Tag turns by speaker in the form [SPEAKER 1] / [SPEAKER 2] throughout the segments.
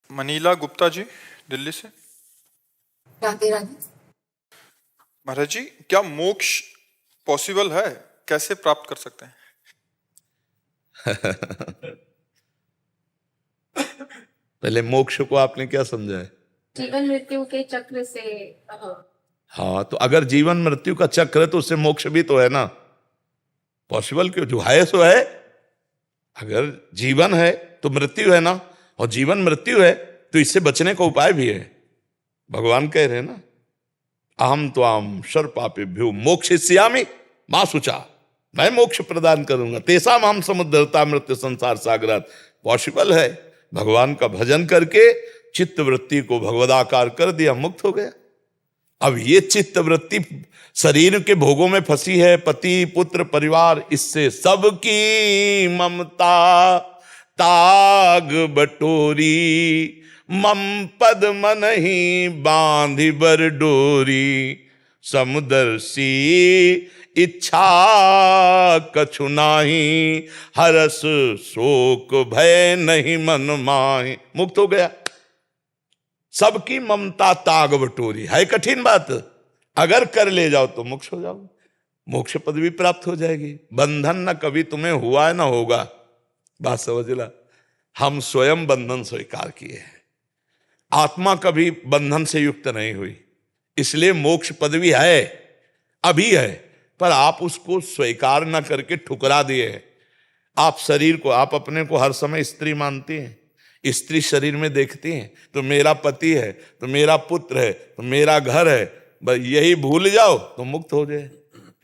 [SPEAKER 1] Manila Gupta ji, Delhi से।
[SPEAKER 2] राधे राधे।
[SPEAKER 1] महाराज जी, क्या मोक्ष पॉसिबल है? कैसे प्राप्त कर सकते हैं?
[SPEAKER 3] पहले मोक्ष को आपने क्या समझा है?
[SPEAKER 2] जीवन मृत्यु के चक्र से।
[SPEAKER 3] हाँ, तो अगर जीवन मृत्यु का चक्र है तो उससे मोक्ष भी तो है ना। पॉसिबल क्यों? जो है सो है। अगर जीवन है तो मृत्यु है ना, और जीवन मृत्यु है तो इससे बचने का उपाय भी है। भगवान कह रहे हैं ना, अहम त्वाम सर्वपापेभ्यो मोक्षयिष्यामि मां शुचा, मैं मोक्ष प्रदान करूंगा, तेषाम हम समुद्धरता मृत्यु संसार सागरात। पॉसिबल है। भगवान का भजन करके चित्त वृत्ति को भगवदाकार कर दिया, मुक्त हो गया। अब ये चित्त वृत्ति शरीर के भोगों में फंसी है, पति पुत्र परिवार, इससे सबकी ममता ताग बटोरी, मम पद मन ही बांधि बर डोरी, समुदर्शी इच्छा कछु नाही, हरस शोक भय नहीं मन माहि। मुक्त हो गया। सबकी ममता ताग बटोरी है। कठिन बात, अगर कर ले जाओ तो मोक्ष हो जाओ, मोक्ष पदवी प्राप्त हो जाएगी। बंधन न कभी तुम्हें हुआ है ना होगा। बात समझ ला। हम स्वयं बंधन स्वीकार किए हैं, आत्मा कभी बंधन से युक्त नहीं हुई, इसलिए मोक्ष पदवी है, अभी है, पर आप उसको स्वीकार न करके ठुकरा दिए हैं। आप शरीर को, आप अपने को हर समय स्त्री मानती हैं, स्त्री शरीर में देखती हैं तो मेरा पति है, तो मेरा पुत्र है, तो मेरा घर है, बस यही भूल जाओ तो मुक्त हो जाए।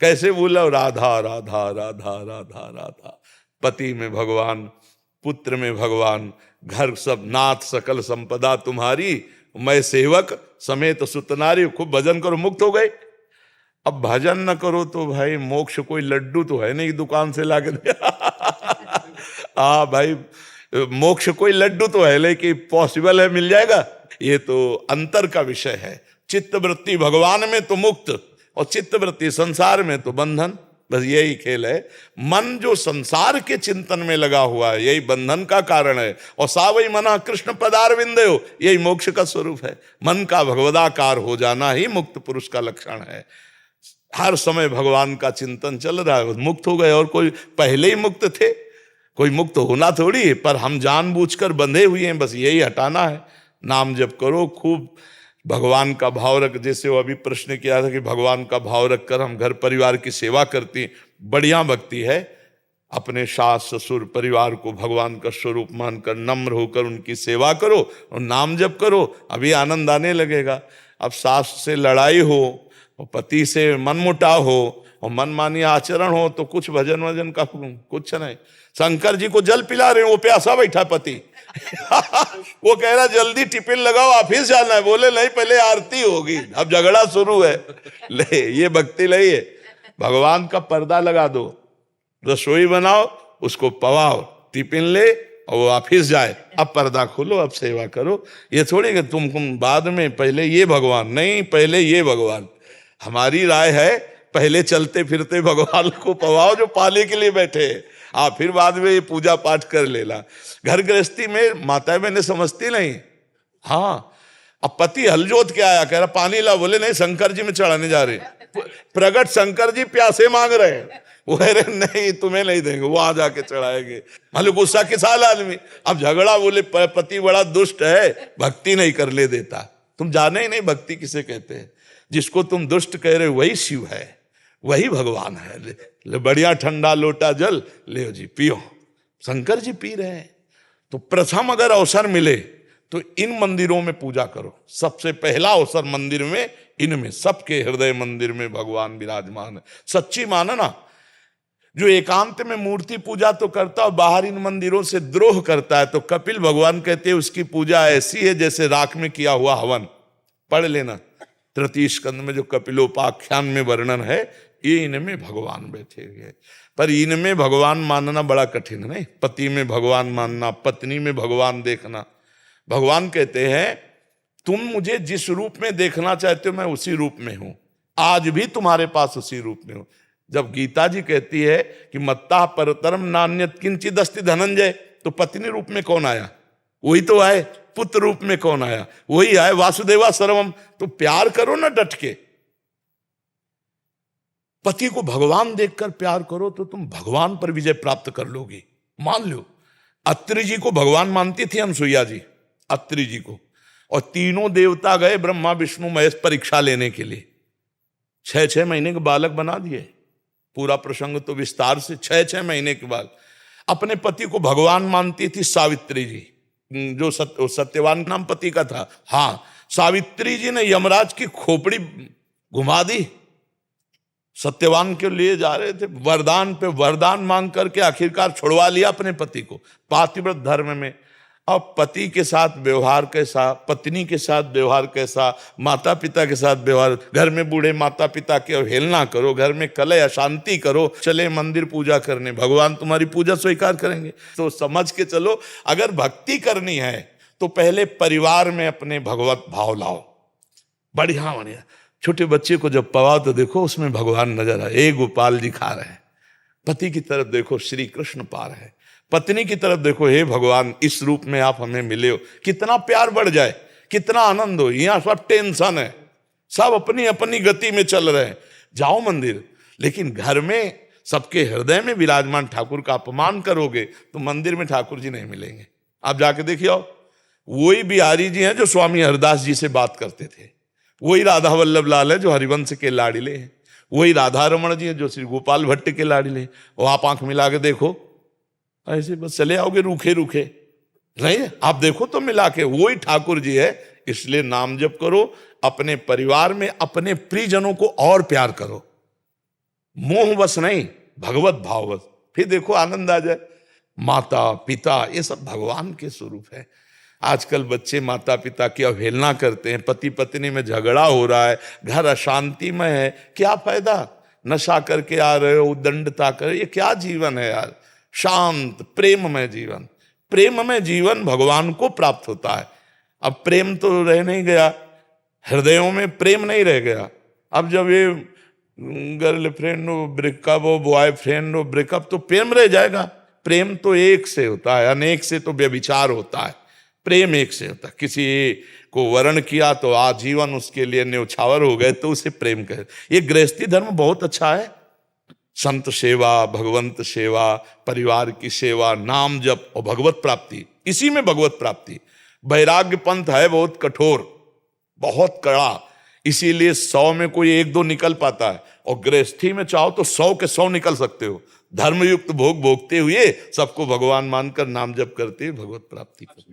[SPEAKER 3] कैसे भूलो? राधा राधा राधा राधा राधा। पति में भगवान, पुत्र में भगवान, घर सब नाथ सकल संपदा तुम्हारी, मैं सेवक समेत सुतनारी। खूब भजन करो, मुक्त हो गए। अब भजन न करो तो भाई मोक्ष कोई लड्डू तो है नहीं दुकान से लाके दे। हाँ भाई, मोक्ष कोई लड्डू तो है लेकिन पॉसिबल है, मिल जाएगा? ये तो अंतर का विषय है। चित्त वृत्ति भगवान में तो मुक्त, और चित्त वृत्ति संसार में तो बंधन। बस यही खेल है। मन जो संसार के चिंतन में लगा हुआ है, यही बंधन का कारण है। और सावई मना कृष्ण पदारविंदयो, यही मोक्ष का स्वरूप है। मन का भगवदाकार हो जाना ही मुक्त पुरुष का लक्षण है। हर समय भगवान का चिंतन चल रहा है, मुक्त हो गए। और कोई पहले ही मुक्त थे, कोई मुक्त होना थोड़ी है, पर हम जानबूझकर बंधे हुए हैं, बस यही हटाना है। नाम जप करो, खूब भगवान का भाव रख। जैसे वो अभी प्रश्न किया था कि भगवान का भाव रखकर हम घर परिवार की सेवा करती, बढ़िया भक्ति है। अपने सास ससुर परिवार को भगवान का स्वरूप मानकर नम्र होकर उनकी सेवा करो और नाम जप करो, अभी आनंद आने लगेगा। अब सास से लड़ाई हो और पति से मनमुटाव हो और मनमानी आचरण हो तो कुछ भजन वजन का कुछ नहीं। शंकर जी को जल पिला रहे, वो प्यासा बैठा पति। वो कह रहा जल्दी टिफिन लगाओ, ऑफिस जाना है। बोले नहीं, पहले आरती होगी। अब झगड़ा शुरू है। ले, ये भक्ति नहीं है। भगवान का पर्दा लगा दो, रसोई बनाओ, उसको पवाओ, टिफिन ले और वो ऑफिस जाए। अब पर्दा खोलो, अब सेवा करो। ये थोड़ी कि तुम बाद में, पहले ये भगवान नहीं, पहले ये भगवान। हमारी राय है पहले चलते फिरते भगवान को पवाओ जो पाले के लिए बैठे हैं, फिर बाद में ये पूजा पाठ कर लेना। घर गृहस्थी में माता बहने समझती नहीं। हाँ, अब पति हल जोत के आया, कह रहा पानी ला। बोले नहीं, शंकर जी में चढ़ाने जा रहे। प्रगट शंकर जी प्यासे मांग रहे हैं। वो कह रहे नहीं, तुम्हें नहीं देंगे, वो आ जाके चढ़ाएंगे। मालूम गुस्सा किस हाल आदमी। अब झगड़ा, बोले पति बड़ा दुष्ट है, भक्ति नहीं कर ले देता। तुम जाने ही नहीं भक्ति किसे कहते हैं। जिसको तुम दुष्ट कह रहे हो वही शिव है, वही भगवान है। ले बढ़िया ठंडा लोटा जल ले जी, पियो। शंकर जी पी रहे हैं। तो प्रथम अगर अवसर मिले तो इन मंदिरों में पूजा करो। सबसे पहला अवसर मंदिर में, इनमें सबके हृदय मंदिर में भगवान विराजमान है। सच्ची मानना। जो एकांत में मूर्ति पूजा तो करता और बाहर इन मंदिरों से द्रोह करता है, तो कपिल भगवान कहते हैं उसकी पूजा ऐसी है जैसे राख में किया हुआ हवन। पढ़ लेना तृतीय स्कंद में जो कपिलोपाख्यान में वर्णन है, ये इनमें भगवान बैठे हुए। पर इनमें भगवान मानना बड़ा कठिन नहीं। पति में भगवान मानना, पत्नी में भगवान देखना। भगवान कहते हैं तुम मुझे जिस रूप में देखना चाहते हो मैं उसी रूप में हूं, आज भी तुम्हारे पास उसी रूप में हूं। जब गीता जी कहती है कि मत्ता परतरम नान्यत किंचिदस्ति धनंजय, तो पत्नी रूप में कौन आया? वही तो आए। पुत्र रूप में कौन आया? वही आए, वासुदेवा सर्वम। तो प्यार करो ना डट के, पति को भगवान देखकर प्यार करो तो तुम भगवान पर विजय प्राप्त कर लोगी। मान लो अत्रि जी को भगवान मानती थी अनसुईया जी, अत्रि जी को, और तीनों देवता गए ब्रह्मा विष्णु महेश परीक्षा लेने के लिए, 6-6 महीने के बालक बना दिए। पूरा प्रसंग तो विस्तार से, 6-6 महीने के बाद। अपने पति को भगवान मानती थी सावित्री जी, जो सत्यवान नाम पति का था। हाँ, सावित्री जी ने यमराज की खोपड़ी घुमा दी। सत्यवान के लिए जा रहे थे, वरदान पे वरदान मांग करके आखिरकार छुड़वा लिया अपने पति को पातिव्रत धर्म में। अब पति के साथ व्यवहार कैसा, पत्नी के साथ व्यवहार कैसा, माता पिता के साथ व्यवहार, घर में बूढ़े माता पिता की अवहेलना करो, घर में कलह अशांति करो, चले मंदिर पूजा करने, भगवान तुम्हारी पूजा स्वीकार करेंगे। तो समझ के चलो, अगर भक्ति करनी है तो पहले परिवार में अपने भगवत भाव लाओ। बढ़िया बढ़िया छोटे बच्चे को जब पवाओ तो देखो उसमें भगवान नजर आए। ए गोपाल जी खा रहे हैं, पति की तरफ देखो श्री कृष्ण पा रहे हैं, पत्नी की तरफ देखो हे भगवान इस रूप में आप हमें मिले हो। कितना प्यार बढ़ जाए, कितना आनंद हो। यहाँ सब टेंशन है, सब अपनी अपनी गति में चल रहे हैं। जाओ मंदिर, लेकिन घर में सबके हृदय में विराजमान ठाकुर का अपमान करोगे तो मंदिर में ठाकुर जी नहीं मिलेंगे। आप जाके देखिए, वही बिहारी जी हैं जो स्वामी हरदास जी से बात करते थे, वही राधा वल्लभ लाल है जो हरिवंश के लाडिले हैं, वही राधा रमण जी हैं जो श्री गोपाल भट्ट के लाडिले हैं। वो आप आंख मिला के देखो, ऐसे बस चले आओगे रूखे रूखे नहीं, आप देखो तो मिला के वही ठाकुर जी है। इसलिए नाम जप करो, अपने परिवार में अपने प्रियजनों को और प्यार करो, मोहवश नहीं, भगवत भाववश। फिर देखो आनंद आ जाए। माता पिता ये सब भगवान के स्वरूप है। आजकल बच्चे माता पिता की अवहेलना करते हैं, पति पत्नी में झगड़ा हो रहा है, घर अशांति में है, क्या फायदा? नशा करके आ रहे हो, दंडता कर, ये क्या जीवन है यार? शांत प्रेममय जीवन, प्रेममय जीवन भगवान को प्राप्त होता है। अब प्रेम तो रह नहीं गया, हृदयों में प्रेम नहीं रह गया। अब जब ये गर्लफ्रेंड हो ब्रेकअप हो, बॉयफ्रेंड हो ब्रेकअप, तो प्रेम रह जाएगा? प्रेम तो एक से होता है, अनेक से तो व्यभिचार होता है। प्रेम एक से होता है। किसी को वर्ण किया तो आजीवन उसके लिए न्यौछावर हो गए तो उसे प्रेम कहे। ये गृहस्थी धर्म बहुत अच्छा है। संत सेवा, भगवंत सेवा, परिवार की सेवा, नाम जप और भगवत प्राप्ति, इसी में भगवत प्राप्ति। वैराग्य पंथ है बहुत कठोर, बहुत कड़ा, इसीलिए 100 में कोई 1-2 निकल पाता है, और गृहस्थी में चाहो तो 100 के 100 निकल सकते हो। धर्मयुक्त भोग भोगते हुए सबको भगवान मानकर नाम जप करते हुए भगवत प्राप्ति करो।